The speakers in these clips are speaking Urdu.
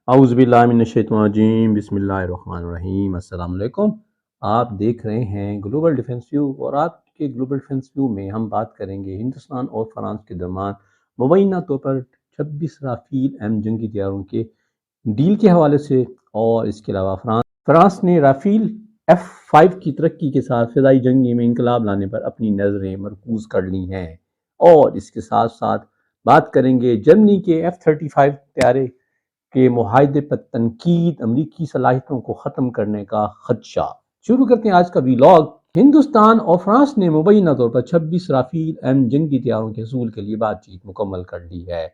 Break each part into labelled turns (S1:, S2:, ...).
S1: اعوذ باللہ من الشیطان الرجیم بسم اللہ الرحمن الرحیم السلام علیکم۔ آپ دیکھ رہے ہیں گلوبل ڈیفنس ویو، اور آج کے گلوبل ڈیفنس ویو میں ہم بات کریں گے ہندوستان اور فرانس کے درمیان مبینہ طور پر 26 رافیل ایم جنگی طیاروں کے ڈیل کے حوالے سے، اور اس کے علاوہ فرانس نے رافیل F5 کی ترقی کے ساتھ فضائی جنگی میں انقلاب لانے پر اپنی نظریں مرکوز کر لی ہیں، اور اس کے ساتھ ساتھ بات کریں گے جرمنی کے F-35 طیارے کے معاہدے پر تنقید، امریکی صلاحیتوں کو ختم کرنے کا خدشہ۔ شروع کرتے ہیں آج کا ویلاگ۔ ہندوستان اور فرانس نے مبینہ طور پر 26 رافیل ایم جنگی طیاروں کے حصول کے لیے بات چیت مکمل کر لی ہے،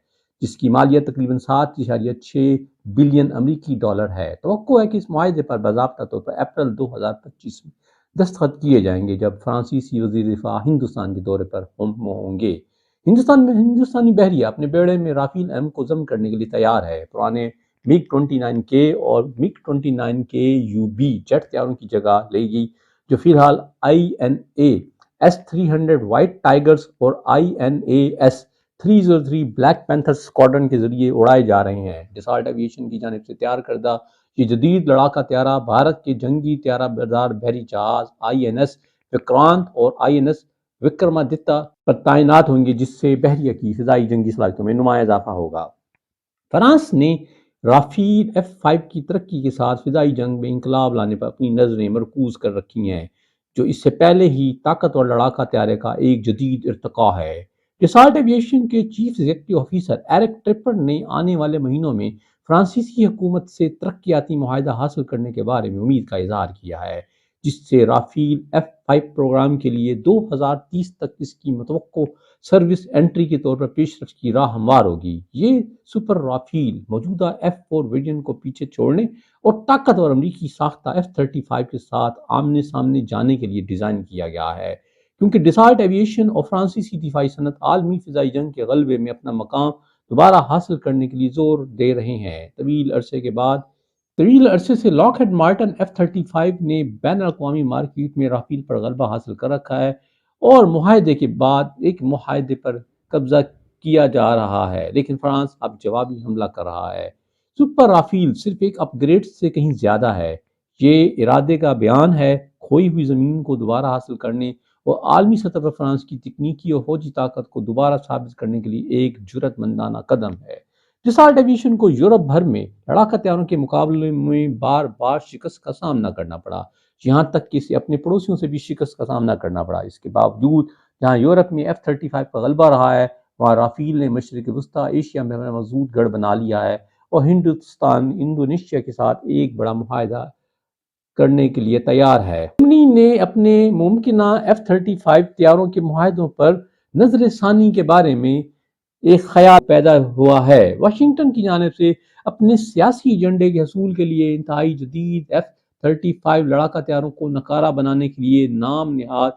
S1: جس کی مالیت تقریباً 7.6 بلین امریکی ڈالر ہے۔ توقع ہے کہ اس معاہدے پر باضابطہ طور پر اپریل 2025 میں دستخط کیے جائیں گے، جب فرانسیسی وزیر دفاع ہندوستان کے دورے پر ہوں گے۔ ہندوستانی بحریہ اپنے بیڑے میں رافیل ایم کو ضم کرنے کے لیے تیار ہے۔ پرانے MiG 29K اور MiG 29K UB جیٹ طیاروں کی جگہ لے گی، جو فی الحال INA S-300 وائٹ ٹائگرز اور INA S-303 black panther squadron کے ذریعے اڑائے جا رہے ہیں۔ ڈسالٹ ایویشن کی جانب سے تیار کردہ یہ جدید لڑاکا طیارہ بھارت کے جنگی طیارہ بردار بحری جہاز INS وکرانت اور INS وکرمادتیہ پر تعینات ہوں گے، جس سے بحریہ کی فضائی جنگی صلاحیتوں میں نمایاں اضافہ ہوگا۔ فرانس نے رافیل F5 کی ترقی کے ساتھ فضائی جنگ میں انقلاب لانے پر اپنی نظریں مرکوز کر رکھی ہیں، جو اس سے پہلے ہی طاقتور لڑاکا طیارے کا ایک جدید ارتقاء ہے۔ ڈسالٹ ایویشن کے چیف ایگزیکٹو آفیسر ایرک ٹرپر نے آنے والے مہینوں میں فرانسیسی حکومت سے ترقیاتی معاہدہ حاصل کرنے کے بارے میں امید کا اظہار کیا ہے، جس سے رافیل F5 پروگرام کے لیے 2030 تک اس کی متوقع سروس انٹری کے طور پر پیش رفت کی راہ ہموار ہوگی۔ یہ سپر رافیل موجودہ F4 ویرینٹ کو پیچھے چھوڑنے اور طاقتور امریکی ساختہ F-35 کے ساتھ آمنے سامنے جانے کے لیے ڈیزائن کیا گیا ہے، کیونکہ ڈسالٹ ایویشن اور فرانسیسی دفاعی صنعت عالمی فضائی جنگ کے غلبے میں اپنا مقام دوبارہ حاصل کرنے کے لیے زور دے رہے ہیں۔ طویل عرصے سے لاک ہیڈ مارٹن F-35 نے بین الاقوامی مارکیٹ میں رافیل پر غلبہ حاصل کر رکھا ہے، اور معاہدے کے بعد ایک معاہدے پر قبضہ کیا جا رہا ہے، لیکن فرانس اب جوابی حملہ کر رہا ہے۔ سپر رافیل صرف ایک اپ گریڈ سے کہیں زیادہ ہے۔ یہ ارادے کا بیان ہے، کھوئی ہوئی زمین کو دوبارہ حاصل کرنے اور عالمی سطح پر فرانس کی تکنیکی اور فوجی طاقت کو دوبارہ ثابت کرنے کے لیے ایک جرأت مندانہ قدم ہے۔ ڈسالٹ ایویشن کو یورپ بھر میں لڑاکا طیاروں کے مقابلے میں بار بار شکست کا سامنا کرنا پڑا، یہاں تک کہ اسے اپنے پڑوسیوں سے بھی شکست کا سامنا کرنا پڑا۔ اس کے باوجود جہاں یورپ میں F-35 کا غلبہ رہا ہے، وہاں رافیل نے مشرق وسطیٰ ایشیا میں مضبوط گڑھ بنا لیا ہے، اور ہندوستان انڈونیشیا کے ساتھ ایک بڑا معاہدہ کرنے کے لیے تیار ہے۔ جرمنی نے اپنے ممکنہ F-35 طیاروں کے معاہدوں پر نظر ثانی کے بارے میں ایک خیال پیدا ہوا ہے۔ واشنگٹن کی جانب سے اپنے سیاسی ایجنڈے کے حصول کے لیے انتہائی جدید F-35 لڑاکا طیاروں کو ناکارہ بنانے کے لیے نام نہاد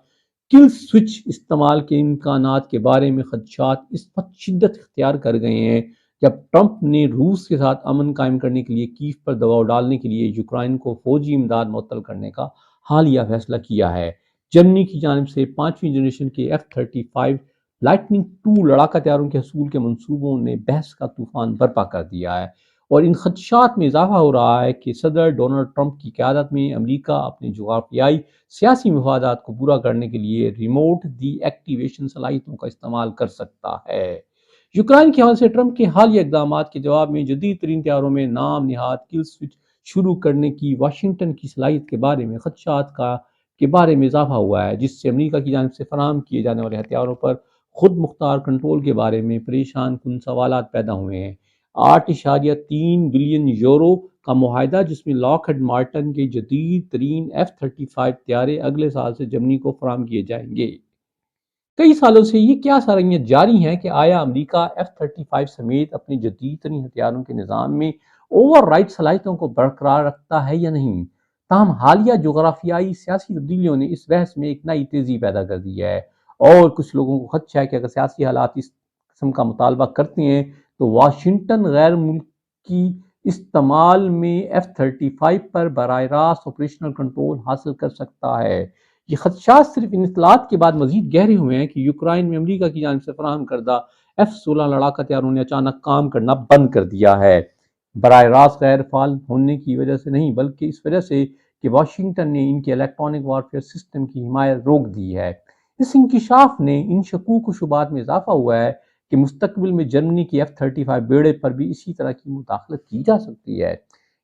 S1: کل سوئچ استعمال کے امکانات کے بارے میں خدشات اس وقت شدت اختیار کر گئے ہیں، جب ٹرمپ نے روس کے ساتھ امن قائم کرنے کے لیے کیف پر دباؤ ڈالنے کے لیے یوکرائن کو فوجی امداد معطل کرنے کا حالیہ فیصلہ کیا ہے۔ جرمنی کی جانب سے 5ویں جنریشن کے F-35 لائٹننگ II لڑاکا طیاروں کے حصول کے منصوبوں نے بحث کا طوفان برپا کر دیا ہے، اور ان خدشات میں اضافہ ہو رہا ہے کہ صدر ڈونلڈ ٹرمپ کی قیادت میں امریکہ اپنے جغرافیائی سیاسی مفادات کو پورا کرنے کے لیے ریموٹ ڈی ایکٹیویشن صلاحیتوں کا استعمال کر سکتا ہے۔ یوکرائن کے حوالے سے ٹرمپ کے حالیہ اقدامات کے جواب میں جدید ترین طیاروں میں نام نہاد کل سوئچ شروع کرنے کی واشنگٹن کی صلاحیت کے بارے میں خدشات کے بارے میں اضافہ ہوا ہے، جس سے امریکہ کی جانب سے فراہم کیے جانے والے ہتھیاروں پر خود مختار کنٹرول کے بارے میں پریشان کن سوالات پیدا ہوئے ہیں۔ 8.3 بلین یورو کا معاہدہ، جس میں لاک ہیڈ مارٹن کے جدید ترین F-35 طیارے اگلے سال سے جرمنی کو فراہم کیے جائیں گے۔ کئی سالوں سے یہ کیا سرگرمیاں جاری ہیں کہ آیا امریکہ F-35 سمیت اپنے جدید ترین ہتھیاروں کے نظام میں اوور رائٹ صلاحیتوں کو برقرار رکھتا ہے یا نہیں؟ تاہم حالیہ جغرافیائی سیاسی تبدیلیوں نے اس بحث میں ایک نئی تیزی پیدا کر دی ہے، اور کچھ لوگوں کو خدشہ ہے کہ اگر سیاسی حالات اس قسم کا مطالبہ کرتے ہیں تو واشنگٹن غیر ملکی استعمال میں F-35 پر براہ راست آپریشنل کنٹرول حاصل کر سکتا ہے۔ یہ خدشات صرف ان اطلاعات کے بعد مزید گہرے ہوئے ہیں کہ یوکرائن میں امریکہ کی جانب سے فراہم کردہ F-16 لڑاکا طیاروں نے اچانک کام کرنا بند کر دیا ہے۔ براہ راست غیر فعال ہونے کی وجہ سے نہیں، بلکہ اس وجہ سے کہ واشنگٹن نے ان کے الیکٹرانک وارفیئر سسٹم کی حمایت روک دی ہے۔ اس انکشاف نے ان شکوک و شبہات میں اضافہ ہوا ہے کہ مستقبل میں جرمنی کی F-35 بیڑے پر بھی اسی طرح کی مداخلت کی جا سکتی ہے۔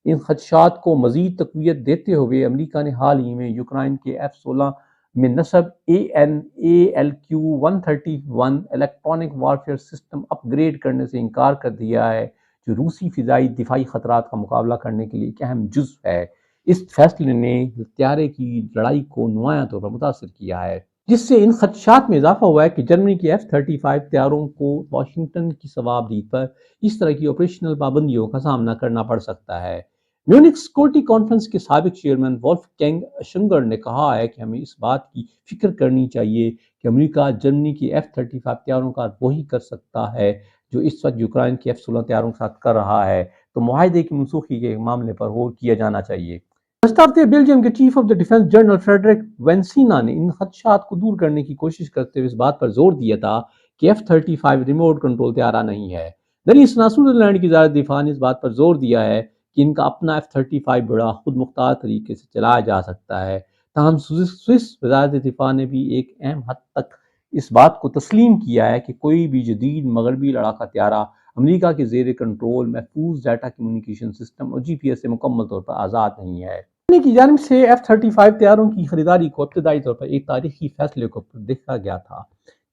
S1: ان خدشات کو مزید تقویت دیتے ہوئے امریکہ نے حال ہی میں یوکرائن کے F-16 میں نصب AN/ALQ-131 الیکٹرانک وارفیئر سسٹم اپ گریڈ کرنے سے انکار کر دیا ہے، جو روسی فضائی دفاعی خطرات کا مقابلہ کرنے کے لیے ایک اہم جزو ہے۔ اس فیصلے نے طیارے کی لڑائی کو نمایاں طور پر متاثر کیا ہے، جس سے ان خدشات میں اضافہ ہوا ہے کہ جرمنی کے F-35 طیاروں کو واشنگٹن کی صوابدید پر اس طرح کی آپریشنل پابندیوں کا سامنا کرنا پڑ سکتا ہے۔ میونخ سیکورٹی کانفرنس کے سابق چیئرمین وولف گینگ شنگر نے کہا ہے کہ ہمیں اس بات کی فکر کرنی چاہیے کہ امریکہ جرمنی کی F-35 طیاروں کا وہی کر سکتا ہے جو اس وقت یوکرائن کے F-16 طیاروں کے ساتھ کر رہا ہے، تو معاہدے کی منسوخی کے معاملے پر غور کیا جانا چاہیے۔ دستاویز بیلجیم کے chief of the defence general Frederik Vansina نے ان خدشات کو دور کرنے کی کوشش کرتے ہوئے اس بات پر زور دیا تھا کہ F-35 ریموٹ کنٹرول طیارہ نہیں ہے۔ سوئٹزرلینڈ کی وزارت دفاع نے اس بات پر زور دیا ہے کہ ان کا اپنا F-35 بیڑا خود مختار طریقے سے چلایا جا سکتا ہے۔ تاہم سوئس وزارت دفاع نے بھی ایک اہم حد تک اس بات کو تسلیم کیا ہے کہ کوئی بھی جدید مغربی لڑاکا طیارہ امریکہ کے زیر کنٹرول محفوظ ڈیٹا کمیونیکیشن سسٹم اور GPS سے مکمل طور پر آزاد نہیں ہے۔ کی جانب سے F-35 طیاروں کی خریداری کو ابتدائی طور پر ایک تاریخی فیصلے کو دیکھا گیا تھا،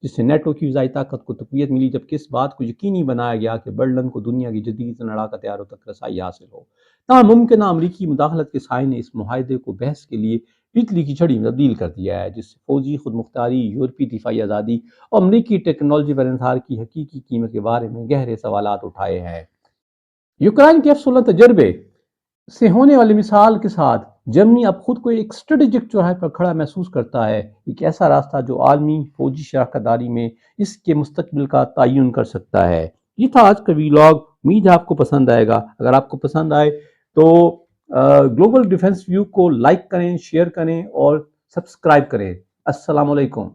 S1: جس سے نیٹو کی فضائی طاقت کو تقویت ملی، جبکہ اس بات کو یقینی بنایا گیا کہ برلن کو دنیا کی جدید لڑاکا طیاروں تک رسائی حاصل ہو۔ تاہم ممکنہ امریکی مداخلت کے سائے نے اس معاہدے کو بحث کے لیے بجلی کی چھڑی میں تبدیل کر دیا ہے، جس سے فوجی خود مختاری، یورپی دفاعی آزادی اور امریکی ٹیکنالوجی پر انحصار کی حقیقی قیمت کے بارے میں گہرے سوالات اٹھائے ہیں۔ یوکرائن کے F-16 تجربے سے ہونے والی مثال کے ساتھ جرمنی اب خود کو ایک اسٹریٹجک چوراہے پر کھڑا محسوس کرتا ہے، ایک ایسا راستہ جو عالمی فوجی شراکت داری میں اس کے مستقبل کا تعین کر سکتا ہے۔ یہ تھا آج کا ویلاگ، امید ہے آپ کو پسند آئے گا۔ اگر آپ کو پسند آئے تو گلوبل ڈیفنس ویو کو لائک کریں، شیئر کریں اور سبسکرائب کریں۔ السلام علیکم۔